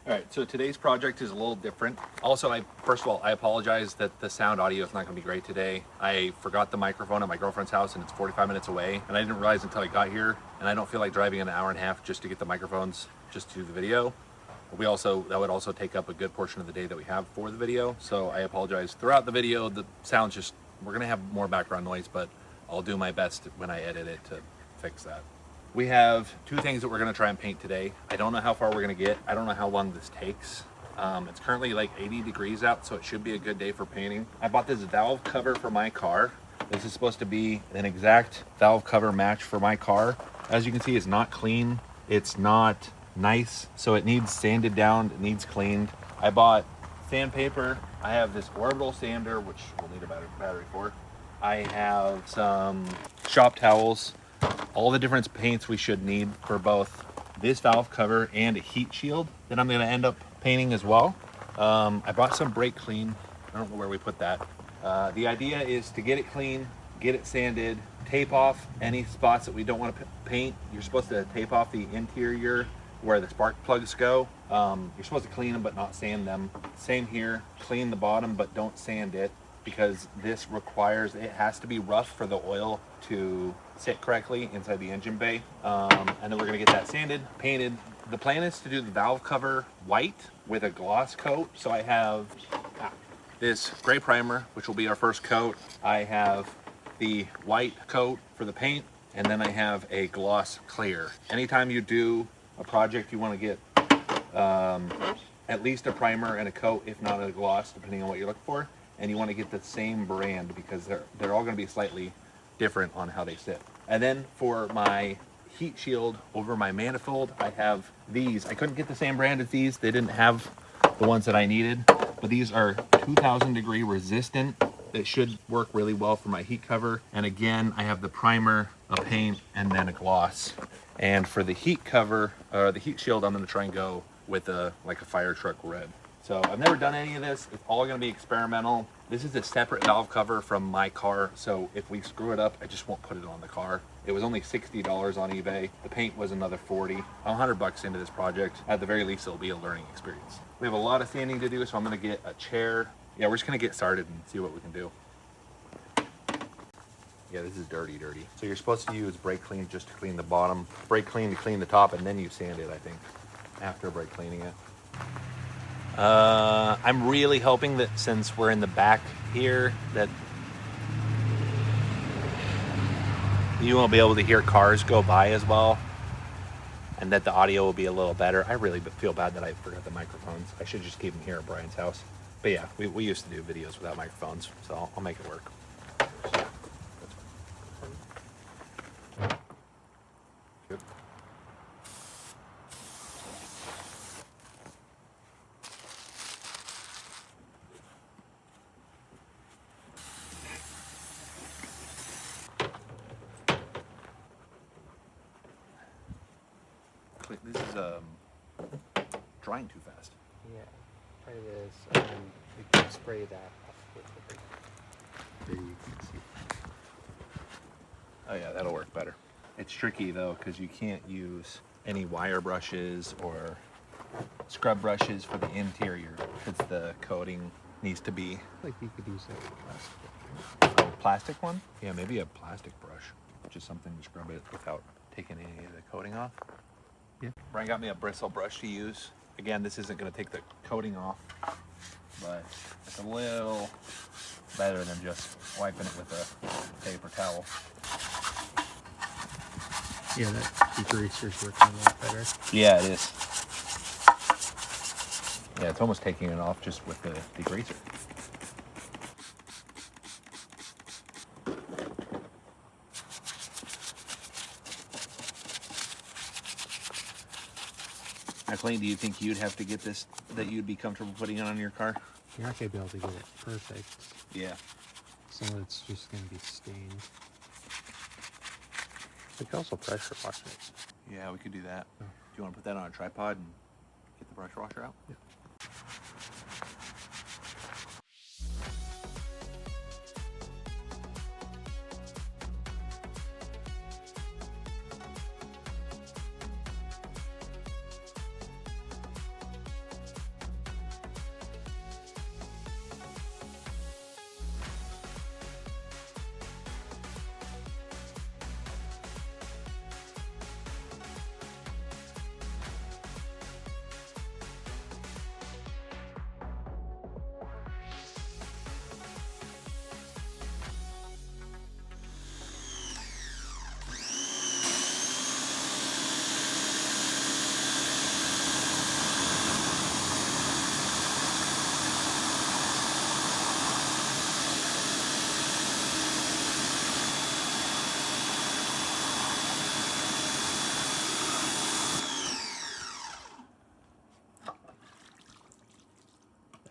All right, so today's project is a little different. Also, first of all, I apologize that the sound audio is not going to be great today. I forgot the microphone at my girlfriend's house and it's 45 minutes away, and I didn't realize until I got here, and I don't feel like driving an hour and a half just to get the microphones just to do the video. That would also take up a good portion of the day that we have for the video, so I apologize. Throughout the video, the sound's just, we're going to have more background noise, but I'll do my best when I edit it to fix that. We have two things that we're going to try and paint today. I don't know how far we're going to get. I don't know how long this takes. It's currently like 80 degrees out, so it should be a good day for painting. I bought this valve cover for my car. This is supposed to be an exact valve cover match for my car. As you can see, it's not clean. It's not nice, so it needs sanded down. It needs cleaned. I bought sandpaper. I have this orbital sander, which we'll need a battery for. I have some shop towels. All the different paints we should need for both this valve cover and a heat shield that I'm going to end up painting as well. I bought some brake clean. I don't know where we put that. The idea is to get it clean, get it sanded, tape off any spots that we don't want to paint. You're supposed to tape off the interior where the spark plugs go. You're supposed to clean them but not sand them. Same here, clean the bottom but don't sand it, because this requires, it has to be rough for the oil to sit correctly inside the engine bay. And then we're gonna get that sanded, painted. The plan is to do the valve cover white with a gloss coat. So I have this gray primer, which will be our first coat. I have the white coat for the paint, and then I have a gloss clear. Anytime you do a project, you wanna get at least a primer and a coat, if not a gloss, depending on what you're looking for. And you want to get the same brand because they're all going to be slightly different on how they sit. And then for my heat shield over my manifold, I have these. I couldn't get the same brand as these. They didn't have the ones that I needed, but these are 2000 degree resistant. That should work really well for my heat cover. And again, I have the primer, a paint, and then a gloss. And for the heat cover, or the heat shield, I'm going to try and go with like a fire truck red. So I've never done any of this. It's all going to be experimental. This is a separate valve cover from my car, so if we screw it up, I just won't put it on the car. It was only $60 on eBay. The paint was another $40. I'm $100 into this project. At the very least, it'll be a learning experience. We have a lot of sanding to do, so I'm going to get a chair. Yeah, we're just going to get started and see what we can do. Yeah, this is dirty. So you're supposed to use brake clean just to clean the bottom, brake clean to clean the top, and then you sand it, I think, after brake cleaning it. I'm really hoping that since we're in the back here that you won't be able to hear cars go by as well, and that the audio will be a little better. I really feel bad that I forgot the microphones. I should just keep them here at Brian's house. But yeah, we used to do videos without microphones, so I'll make it work. Good. This is drying too fast. Yeah, try this, and then we can spray that off with the brake. There you can see. Oh yeah, that'll work better. It's tricky though, because you can't use any wire brushes or scrub brushes for the interior, because the coating needs to be Like you could use a plastic one. Yeah, maybe a plastic brush, just something to scrub it without taking any of the coating off. Yeah. Brian got me a bristle brush to use. Again, this isn't going to take the coating off, but it's a little better than just wiping it with a paper towel. Yeah, that degreaser's working a lot better. Yeah, it is. Yeah, it's almost taking it off just with the degreaser. Now, Clayton, do you think you'd have to get this, that you'd be comfortable putting it on your car? You're not going to be able to get it perfect. Yeah. So it's just going to be stained. We could also pressure wash it. Yeah, we could do that. Do you want to put that on a tripod and get the brush washer out? Yeah.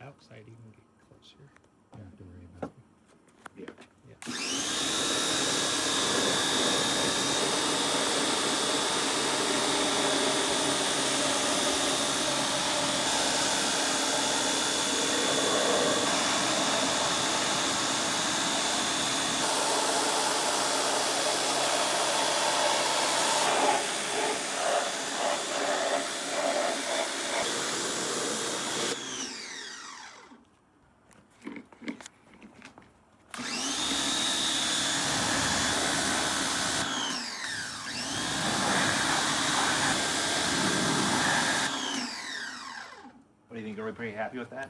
outside you can get closer. You don't have to worry about it. Yeah. Yeah. What do you think? Are we pretty happy with that?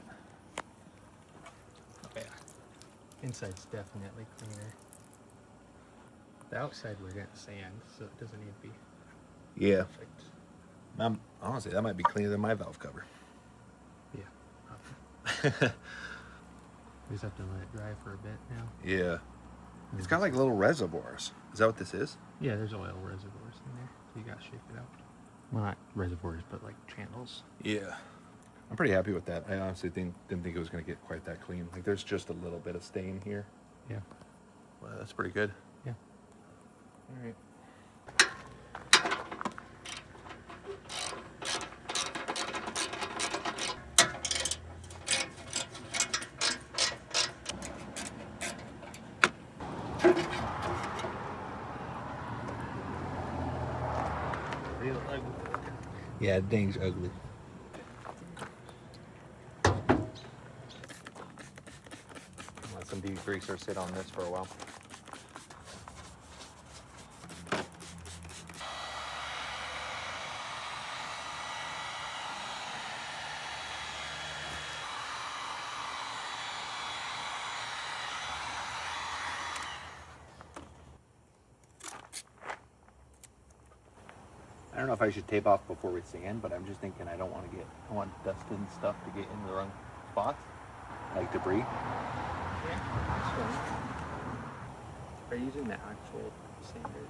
Yeah. Inside's definitely cleaner. The outside we're getting sand, so it doesn't need to be Yeah. perfect. Honestly, that might be cleaner than my valve cover. Yeah. We just have to let it dry for a bit now. Yeah. It's got like little reservoirs. Is that what this is? Yeah, there's oil reservoirs in there, so you gotta shake it out. Well, not reservoirs, but like channels. Yeah. I'm pretty happy with that. I honestly didn't think it was going to get quite that clean. Like there's just a little bit of stain here. Yeah. Well, that's pretty good. Yeah. All right. Real ugly. Yeah, dang's ugly. Let some degreaser sit on this for a while. I don't know if I should tape off before we sand, but I'm just thinking I want dust and stuff to get in the wrong spots, like debris. Yeah, that's fine. Are you using the actual sander?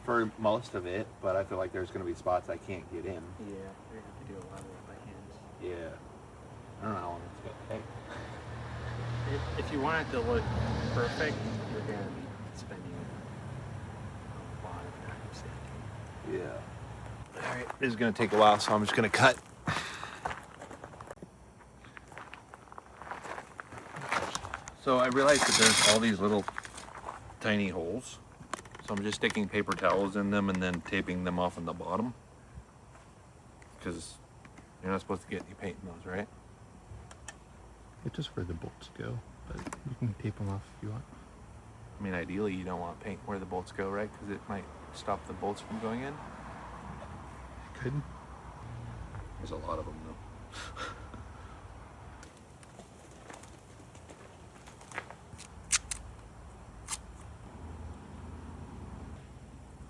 For most of it, but I feel like there's going to be spots I can't get in. Yeah, you're gonna have to do a lot of it by hand. Yeah. I don't know how long it's going to take. If you want it to look perfect, you're gonna be spending a lot of time sanding. Yeah. All right. This is going to take a while, so I'm just going to cut. So I realized that there's all these little tiny holes. So I'm just sticking paper towels in them and then taping them off on the bottom. Because you're not supposed to get any paint in those, right? It's just where the bolts go, but you can tape them off if you want. I mean, ideally you don't want paint where the bolts go, right? Because it might stop the bolts from going in. Could. There's a lot of them, though.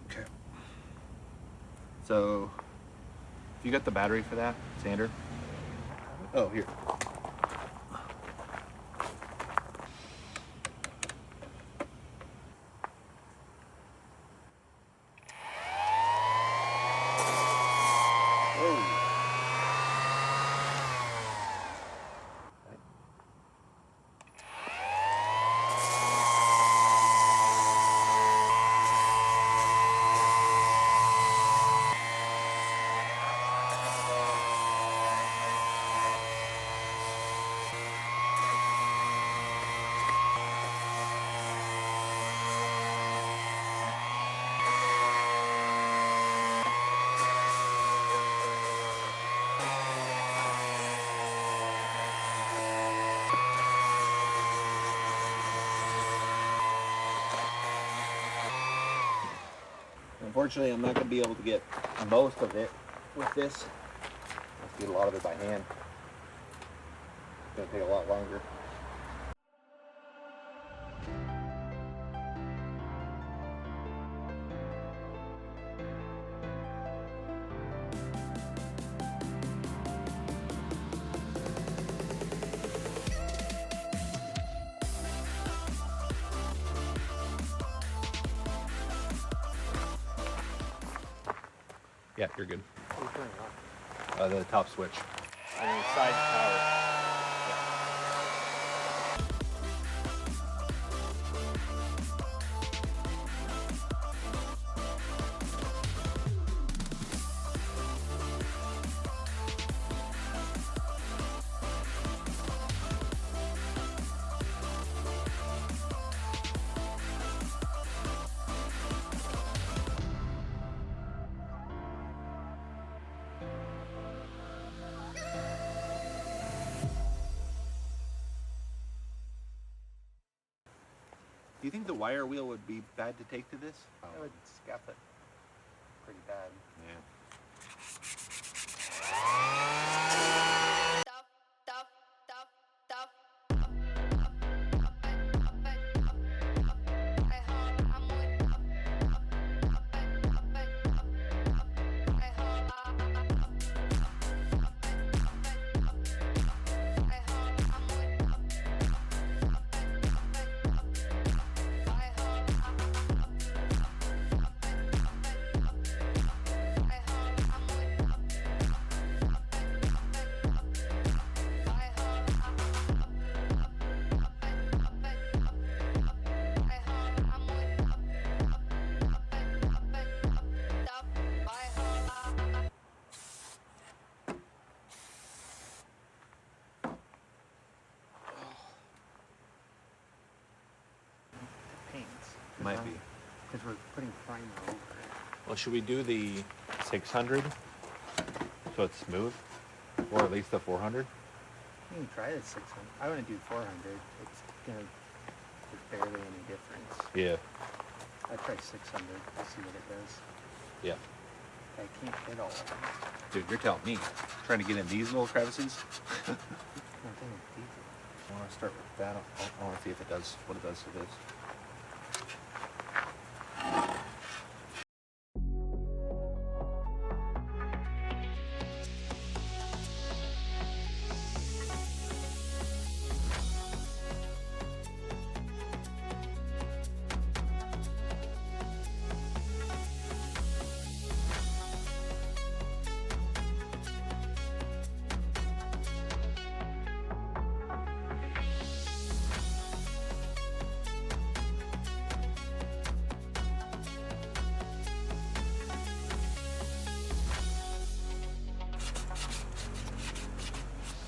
Okay. So, you got the battery for that, sander? Oh, here. Unfortunately, I'm not going to be able to get most of it with this. Let's get a lot of it by hand. It's going to take a lot longer. Yeah, you're good. What are you turning off? The top switch. I mean, side power. you think the wire wheel would be bad to take to this? That would scuff it pretty bad. Yeah. Might be. Because we're putting primer over it. Well, should we do the 600 so it's smooth, or at least the 400? You can try the 600. I want to do 400. It's gonna. There's barely any difference. Yeah. I try 600. I'll see what it does. Yeah. I can't hit all of them. Dude, you're telling me. Trying to get in these little crevices. I think it's easy. I want to start with that. I want to see if it does what it does to this.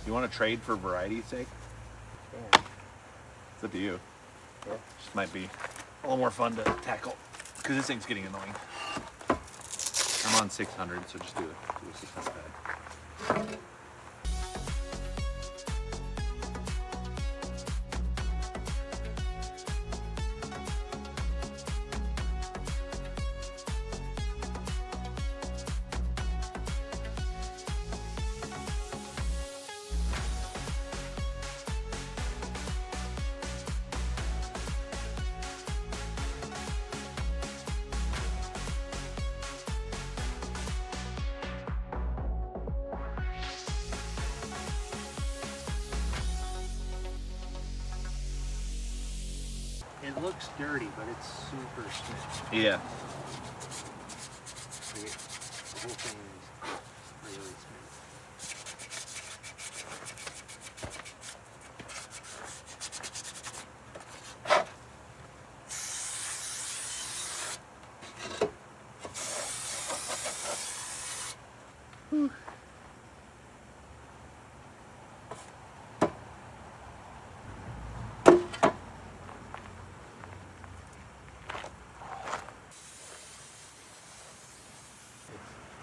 You want to trade for variety's sake? Yeah. It's up to you. Yeah. Just might be a little more fun to tackle because this thing's getting annoying. I'm on 600, so just do a 600 pad. It looks dirty, but it's super smooth. Yeah. Like the whole thing is really smooth.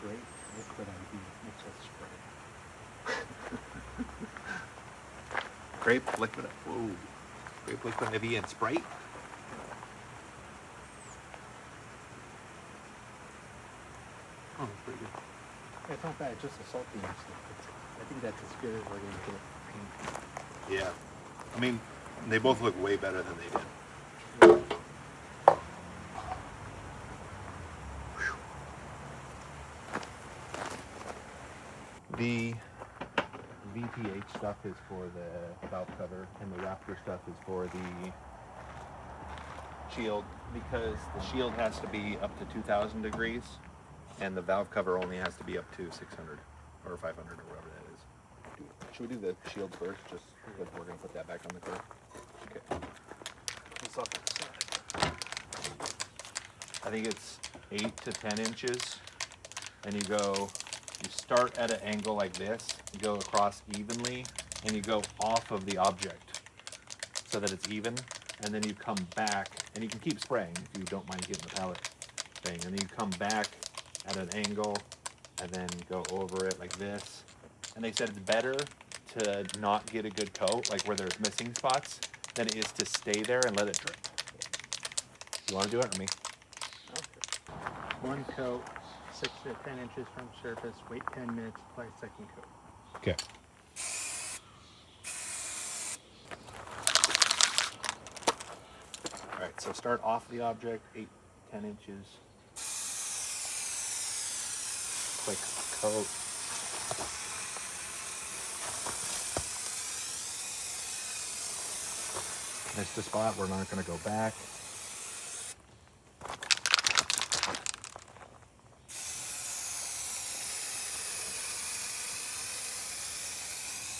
Great liquid IV mixed with spray. Grape liquid. Whoa. Grape liquid IV and Sprite. Oh, it's pretty good. Yeah, it's not bad. It's just a salty and stuff. I think that's as good as we're going to get paint. Yeah. I mean, they both look way better than they did. The VPH stuff is for the valve cover, and the Raptor stuff is for the shield, because the shield has to be up to 2,000 degrees, and the valve cover only has to be up to 600 or 500 or whatever that is. Should we do the shield first, just because we're going to put that back on the car? Okay. It's off to the side. I think it's 8 to 10 inches, and you start at an angle like this, you go across evenly, and you go off of the object so that it's even, and then you come back, and you can keep spraying if you don't mind getting the pallet thing, and then you come back at an angle, and then go over it like this. And they said it's better to not get a good coat, like where there's missing spots, than it is to stay there and let it drip. You want to do it or me? Okay. One coat, 6 to 10 inches from surface. Wait 10 minutes. Apply second coat. Okay. All right, so start off the object, 8, 10 inches. Quick coat. Missed the spot, we're not gonna go back.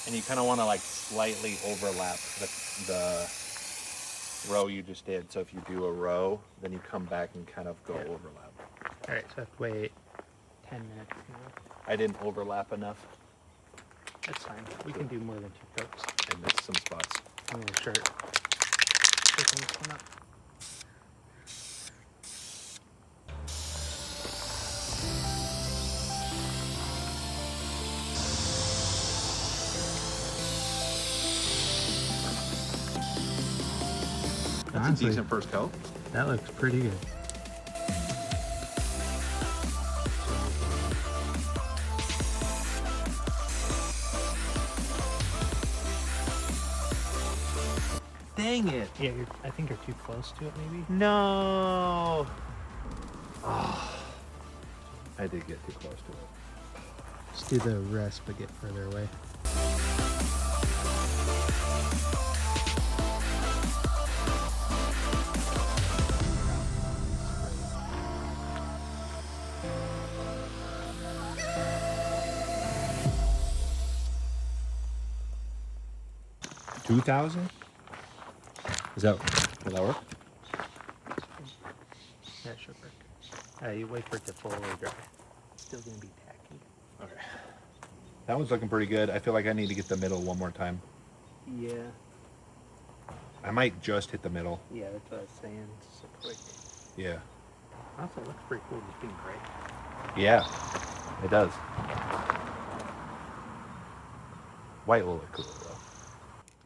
And you kind of want to like slightly overlap the row you just did. So if you do a row, then you come back and kind of go overlap. All right, so I have to wait 10 minutes now. I didn't overlap enough. That's fine. We can do more than 2 coats. I missed some spots. I'm gonna start picking this one up. That's Honestly, a decent first coat. that looks pretty good. Dang it. Yeah, I think you're too close to it, maybe. No. Oh, I did get too close to it. Just do the rest, but get further away. $2,000? Will that work? Yeah, it should work. You wait for it to fully dry. It's still gonna be tacky. Okay. That one's looking pretty good. I feel like I need to get the middle one more time. Yeah. I might just hit the middle. Yeah, that's what I was saying. It's so quick. Yeah. Also, it looks pretty cool just being gray. Yeah, it does. White will look cool though.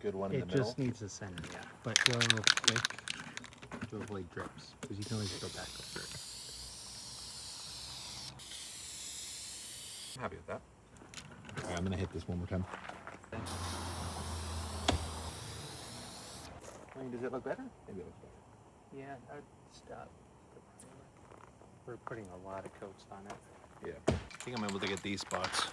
Good one in the It middle. just needs a center, yeah. But go quick to avoid drips, because you can always go back over it. I'm happy with that. All right, I'm gonna hit this one more time. I mean, does it look better? Maybe it looks better. Yeah, I'd stop. We're putting a lot of coats on it. Yeah. I think I'm able to get these spots.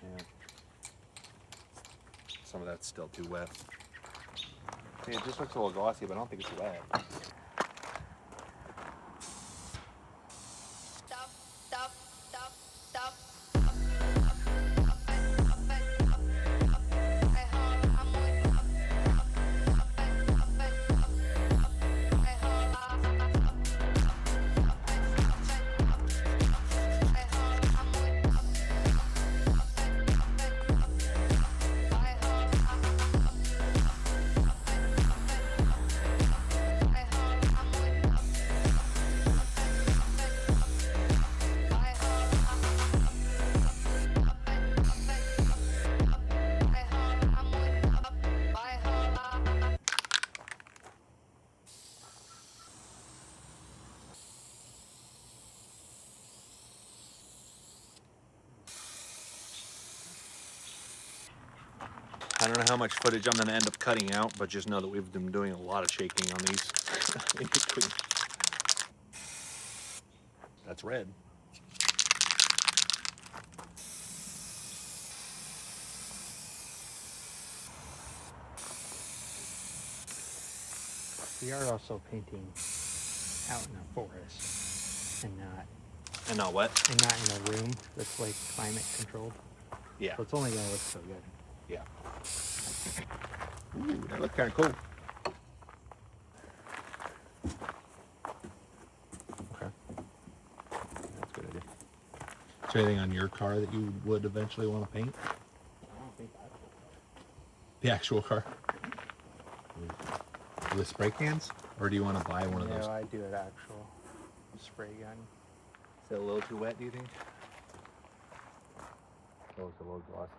Yeah. Some of that's still too wet. Yeah, it just looks a little glossy, but I don't think it's wet. I don't know how much footage I'm going to end up cutting out, but just know that we've been doing a lot of shaking on these in between. That's red. We are also painting out in a forest and And not what? not in a room that's like climate controlled. Yeah. So it's only gonna look so good. Yeah. Ooh, that looks kind of cool. Okay. That's a good idea. Is there anything on your car that you would eventually want to paint? I don't think that's The actual car? With spray cans? Or do you want to buy one of those? No, I do an actual spray gun. Is it a little too wet, do you think? Oh, it's a little glossy.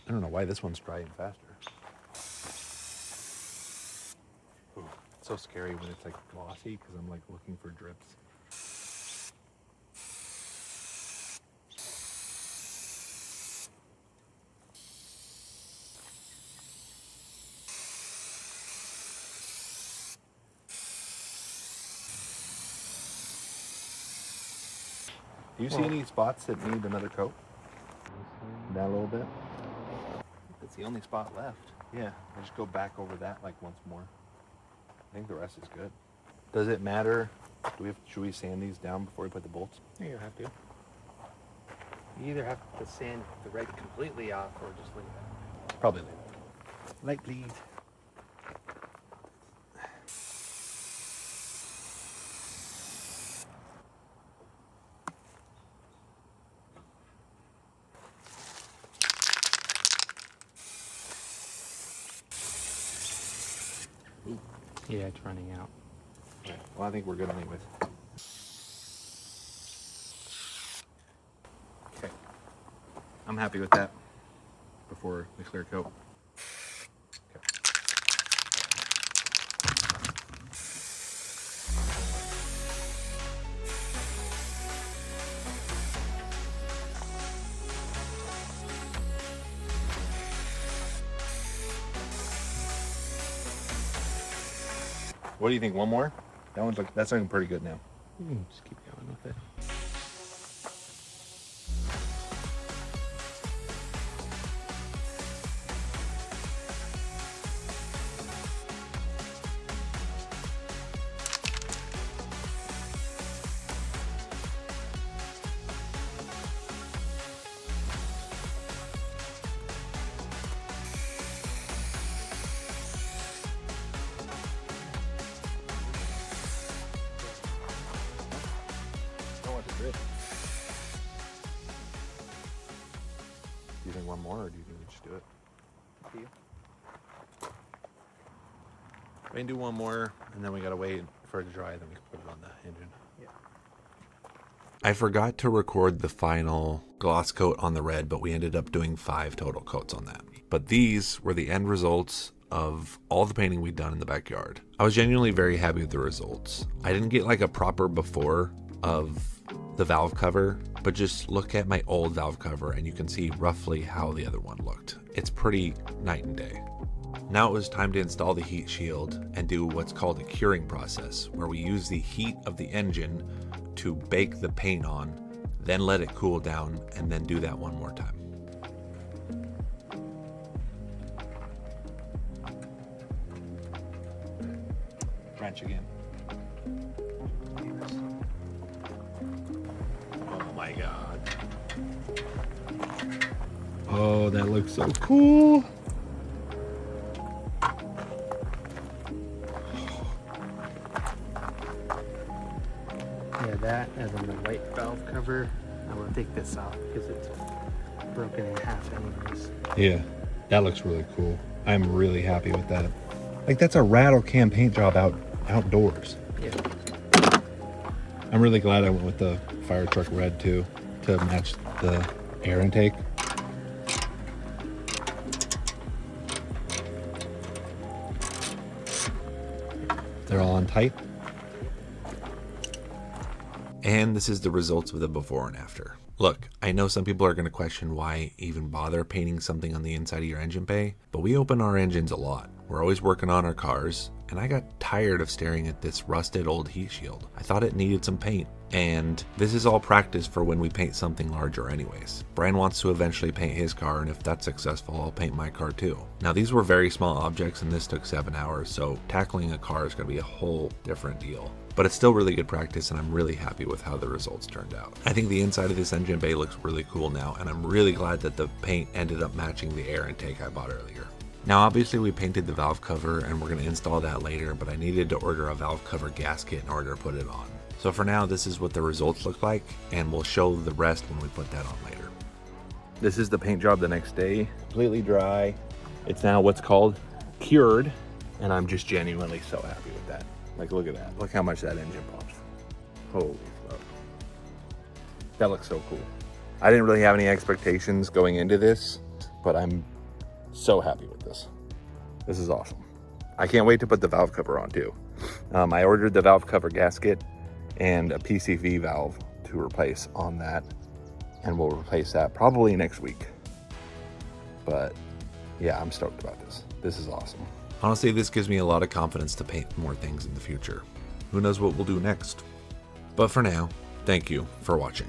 I don't know why this one's drying faster. Ooh, it's so scary when it's like glossy because I'm like looking for drips. Do you see any spots that need another coat? That a little bit? That's the only spot left. Yeah, I just go back over that like once more. I think the rest is good. Does it matter? Should we sand these down before we put the bolts? Yeah, you have to. You either have to sand the red completely off or just leave it. Probably leave it. Light bleed. Yeah, it's running out. Right. Well, I think we're good anyways. Okay. I'm happy with that before the clear coat. Okay. What do you think? One more? That's looking pretty good now. Just keep going with it. Do you think one more, or do you think we just do it? Up to you. We can do one more, and then we gotta wait for it to dry, then we can put it on the engine. Yeah. I forgot to record the final gloss coat on the red, but we ended up doing 5 total coats on that. But these were the end results of all the painting we'd done in the backyard. I was genuinely very happy with the results. I didn't get like a proper before of the valve cover, but just look at my old valve cover and you can see roughly how the other one looked. It's pretty night and day. Now it was time to install the heat shield and do what's called a curing process, where we use the heat of the engine to bake the paint on, then let it cool down, and then do that one more time. Wrench again. Oh my god. Oh, that looks so cool. Yeah, that and then the white valve cover. I will take this off because it's broken in half anyways. Yeah, that looks really cool. I'm really happy with that. Like, that's a rattle can paint job outdoors. Yeah. I'm really glad I went with the fire truck red too, to match the air intake. They're all on tight. And this is the results of the before and after. Look, I know some people are going to question why even bother painting something on the inside of your engine bay, but we open our engines a lot. We're always working on our cars, and I got tired of staring at this rusted old heat shield. I thought it needed some paint, and this is all practice for when we paint something larger anyways. Brian wants to eventually paint his car, and if that's successful, I'll paint my car too. Now, these were very small objects, and this took 7 hours, so tackling a car is going to be a whole different deal. But it's still really good practice, and I'm really happy with how the results turned out. I think the inside of this engine bay looks really cool now, and I'm really glad that the paint ended up matching the air intake I bought earlier. Now, obviously we painted the valve cover and we're going to install that later, but I needed to order a valve cover gasket in order to put it on. So for now, this is what the results look like, and we'll show the rest when we put that on later. This is the paint job the next day. Completely dry. It's now what's called cured, and I'm just genuinely so happy with that. Like, look at that. Look how much that engine pops. Holy fuck. That looks so cool. I didn't really have any expectations going into this, but I'm so happy with this. This is awesome. I can't wait to put the valve cover on too. I ordered the valve cover gasket and a PCV valve to replace on that, and we'll replace that probably next week. But yeah, I'm stoked about this. This is awesome. Honestly, this gives me a lot of confidence to paint more things in the future. Who knows what we'll do next? But for now, thank you for watching.